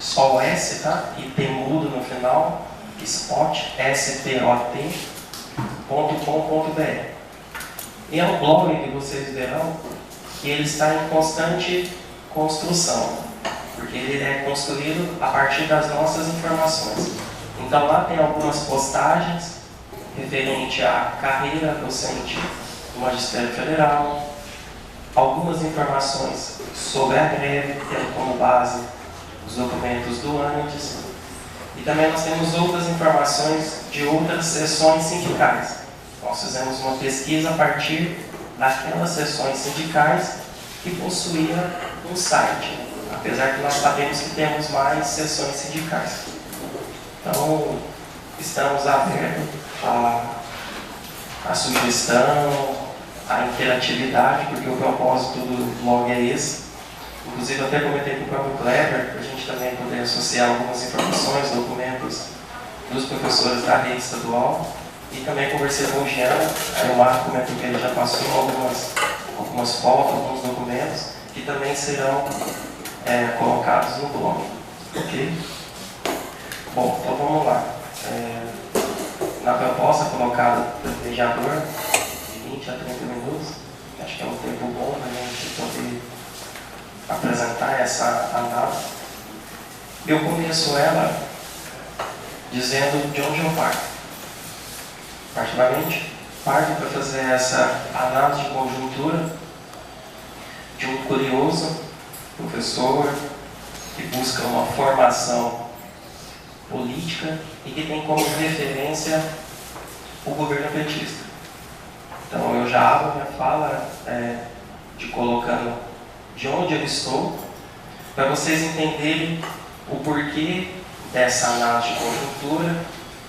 só o S, tá? E tem mudo no final, spot, spot.com.br. E é um blog que vocês verão que ele está em constante construção, porque ele é construído a partir das nossas informações. Então lá tem algumas postagens referente à carreira docente do Magistério Federal, algumas informações sobre a greve, tendo como base os documentos do antes, e também nós temos outras informações de outras seções sindicais. Nós fizemos uma pesquisa a partir daquelas seções sindicais que possuía um site, apesar que nós sabemos que temos mais seções sindicais. Então, estamos abertos à sugestão, à interatividade, porque o propósito do blog é esse. Inclusive, eu até comentei com o próprio Kleber, para a gente também poder associar algumas informações, documentos dos professores da rede estadual. E também conversei com o Jean, aí o Marco comentou que ele já passou algumas fotos, alguns documentos, que também serão colocados no blog. Ok? Bom, então vamos lá. Na proposta colocada pelo mediador, de 20 a 30 minutos, acho que é um tempo bom para a gente poder apresentar essa análise. Eu começo ela dizendo de onde eu parto. Particularmente, parto para fazer essa análise de conjuntura de um curioso professor que busca uma formação política e que tem como referência o governo petista. Então eu já abro minha fala de colocando de onde eu estou, para vocês entenderem o porquê dessa análise de conjuntura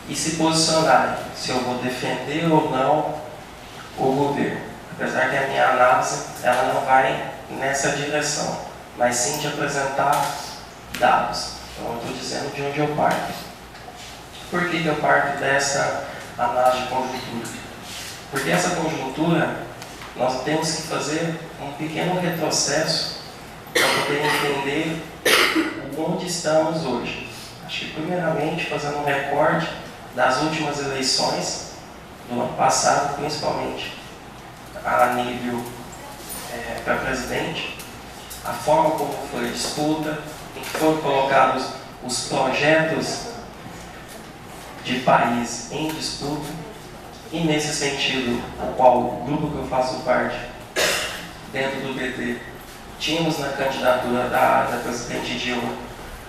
e se posicionarem, se eu vou defender ou não o governo. Apesar que a minha análise ela não vai nessa direção, mas sim de apresentar dados. Então eu estou dizendo de onde eu parto. Por que eu parto dessa análise de conjuntura? Porque essa conjuntura nós temos que fazer um pequeno retrocesso para poder entender onde estamos hoje. Acho que primeiramente fazendo um recorte das últimas eleições do ano passado, principalmente a nível para presidente, a forma como foi a disputa, em que foram colocados os projetos de país em disputa, e nesse sentido, o qual o grupo que eu faço parte, dentro do PT, tínhamos na candidatura da presidente Dilma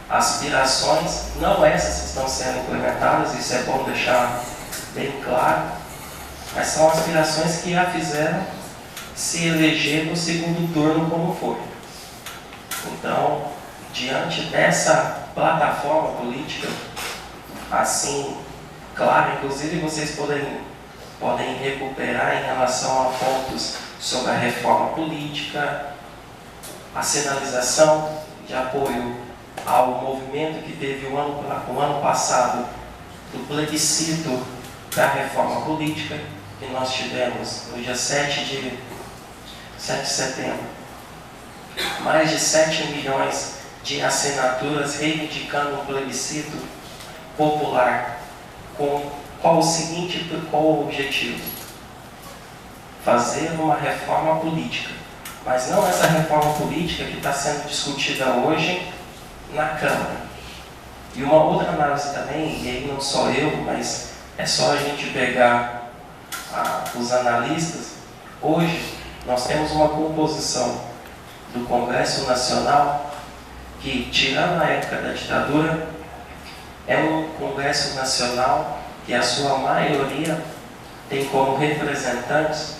aspirações, não essas que estão sendo implementadas, isso é bom deixar bem claro, mas são aspirações que a fizeram se eleger no segundo turno como foi. Então, diante dessa plataforma política, assim, claro, inclusive vocês podem recuperar em relação a pontos sobre a reforma política, a sinalização de apoio ao movimento que teve o ano passado do plebiscito da reforma política, que nós tivemos no dia 7 de setembro. Mais de 7 milhões de assinaturas reivindicando um plebiscito popular com qual o objetivo? Fazer uma reforma política, mas não essa reforma política que está sendo discutida hoje na Câmara. E uma outra análise também, e aí não só eu, mas é só a gente pegar os analistas. Hoje nós temos uma composição do Congresso Nacional que, tirando a época da ditadura, é um Congresso Nacional que a sua maioria tem como representantes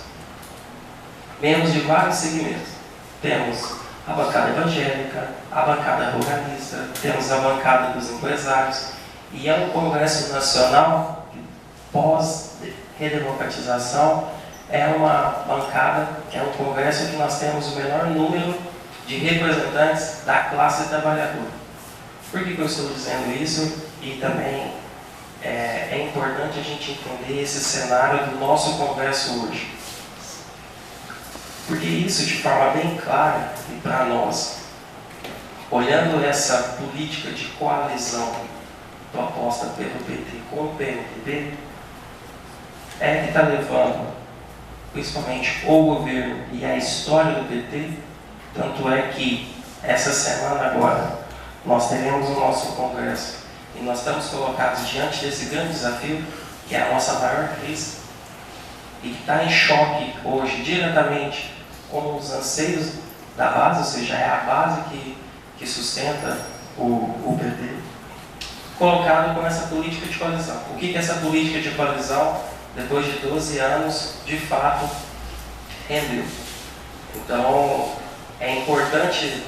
membros de vários segmentos. Temos a bancada evangélica, a bancada ruralista, temos a bancada dos empresários, e é um Congresso Nacional que, pós-redemocratização, é uma bancada, é um Congresso que nós temos o menor número de representantes da classe trabalhadora. Por que eu estou dizendo isso? E também é importante a gente entender esse cenário do nosso Congresso hoje. Porque isso, de forma bem clara, e para nós, olhando essa política de coalizão proposta pelo PT com o PMDB, é que está levando, principalmente o governo e a história do PT, tanto é que essa semana agora nós teremos o nosso congresso e nós estamos colocados diante desse grande desafio, que é a nossa maior crise, e que está em choque hoje diretamente com os anseios da base, ou seja, é a base que sustenta o PT, colocado com essa política de coalizão. O que essa política de coalizão, depois de 12 anos, de fato, rendeu? Então, é importante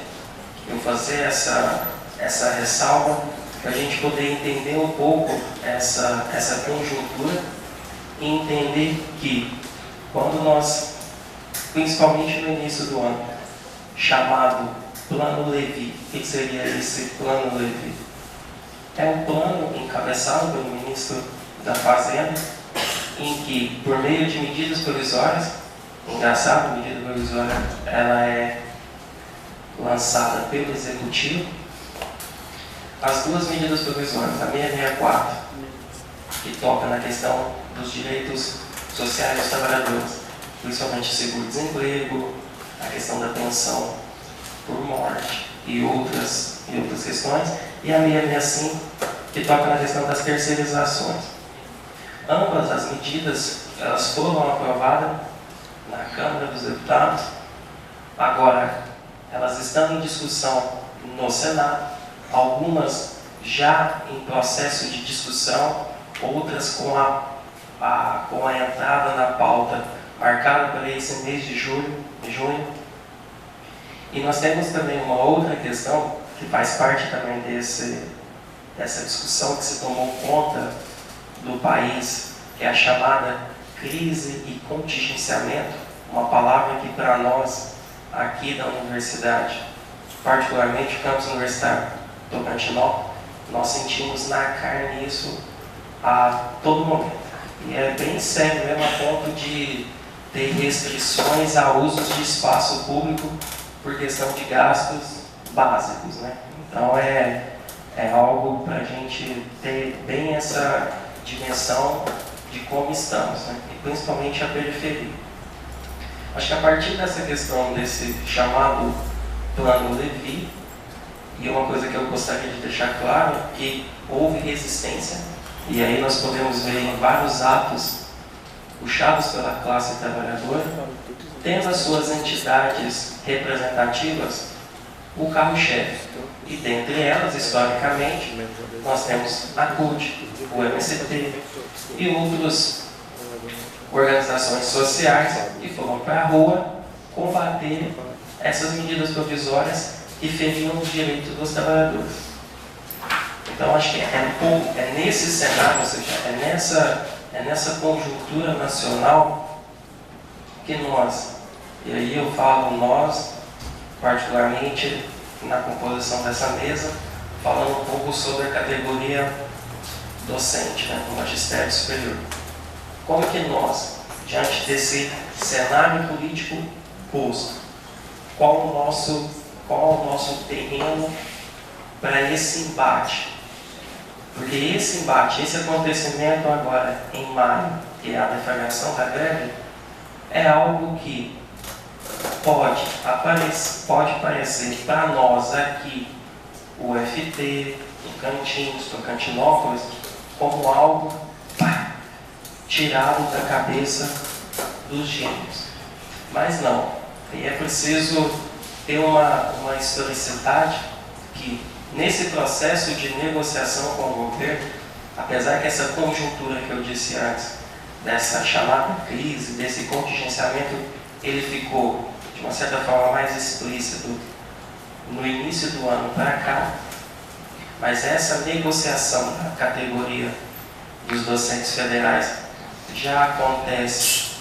eu fazer essa ressalva para a gente poder entender um pouco essa conjuntura e entender que quando nós, principalmente no início do ano, chamado Plano Levi, o que seria esse Plano Levi? É um plano encabeçado pelo ministro da Fazenda, em que, por meio de medidas provisórias, engraçado, a medida provisória ela é lançada pelo Executivo, as duas medidas provisórias, a 664, que toca na questão dos direitos sociais dos trabalhadores, principalmente seguro-desemprego, a questão da pensão por morte e outras questões, e a 665, que toca na questão das terceirizações. Ambas as medidas elas foram aprovadas na Câmara dos Deputados, agora elas estão em discussão no Senado, algumas já em processo de discussão, outras com a entrada na pauta marcada para esse mês de junho. E nós temos também uma outra questão que faz parte também dessa discussão que se tomou conta do país, que é a chamada crise e contingenciamento, uma palavra que para nós aqui da universidade, particularmente o campus universitário Tocantinópolis, nós sentimos na carne isso a todo momento. E é bem sério mesmo, a ponto de ter restrições a usos de espaço público por questão de gastos básicos, né? Então é algo para a gente ter bem essa dimensão de como estamos, né? E principalmente a periferia. Acho que a partir dessa questão desse chamado Plano Levi, e uma coisa que eu gostaria de deixar claro, que houve resistência, e aí nós podemos ver em vários atos puxados pela classe trabalhadora, tendo as suas entidades representativas o carro-chefe. E dentre elas, historicamente, nós temos a CUT, o MST e outras organizações sociais que foram para a rua combater essas medidas provisórias que feriam os direitos dos trabalhadores. Então, acho que é nesse cenário, ou seja, é nessa conjuntura nacional que nós, e aí eu falo nós, particularmente na composição dessa mesa, falando um pouco sobre a categoria docente, né, do magistério superior. Como que nós, diante desse cenário político posto, qual o nosso terreno para esse embate? Porque esse embate, esse acontecimento agora em maio, que é a deflagração da greve, é algo que pode parecer para nós aqui, o UFT, Tocantinópolis, como algo tirado da cabeça dos gênios. Mas não. E é preciso ter uma historicidade que, nesse processo de negociação com o governo, apesar que essa conjuntura que eu disse antes, dessa chamada crise, desse contingenciamento, ele ficou, de uma certa forma, mais explícito no início do ano para cá, mas essa negociação da categoria dos docentes federais já acontece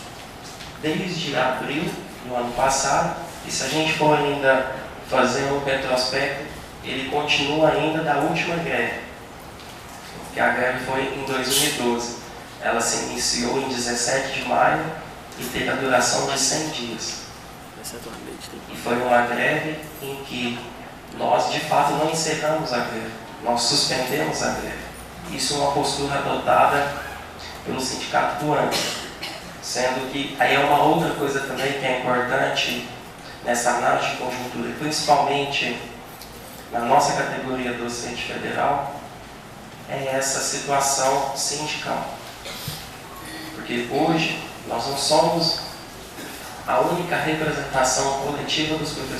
desde abril do ano passado, e se a gente for ainda fazer um retrospecto, ele continua ainda da última greve, que a greve foi em 2012. Ela se iniciou em 17 de maio e teve a duração de 100 dias. E foi uma greve em que nós de fato não encerramos a greve, nós suspendemos a greve. Isso é uma postura adotada pelo sindicato do ANCA, sendo que aí é uma outra coisa também que é importante nessa análise de conjuntura, principalmente na nossa categoria docente federal, é essa situação sindical. Porque hoje nós não somos a única representação coletiva dos professores.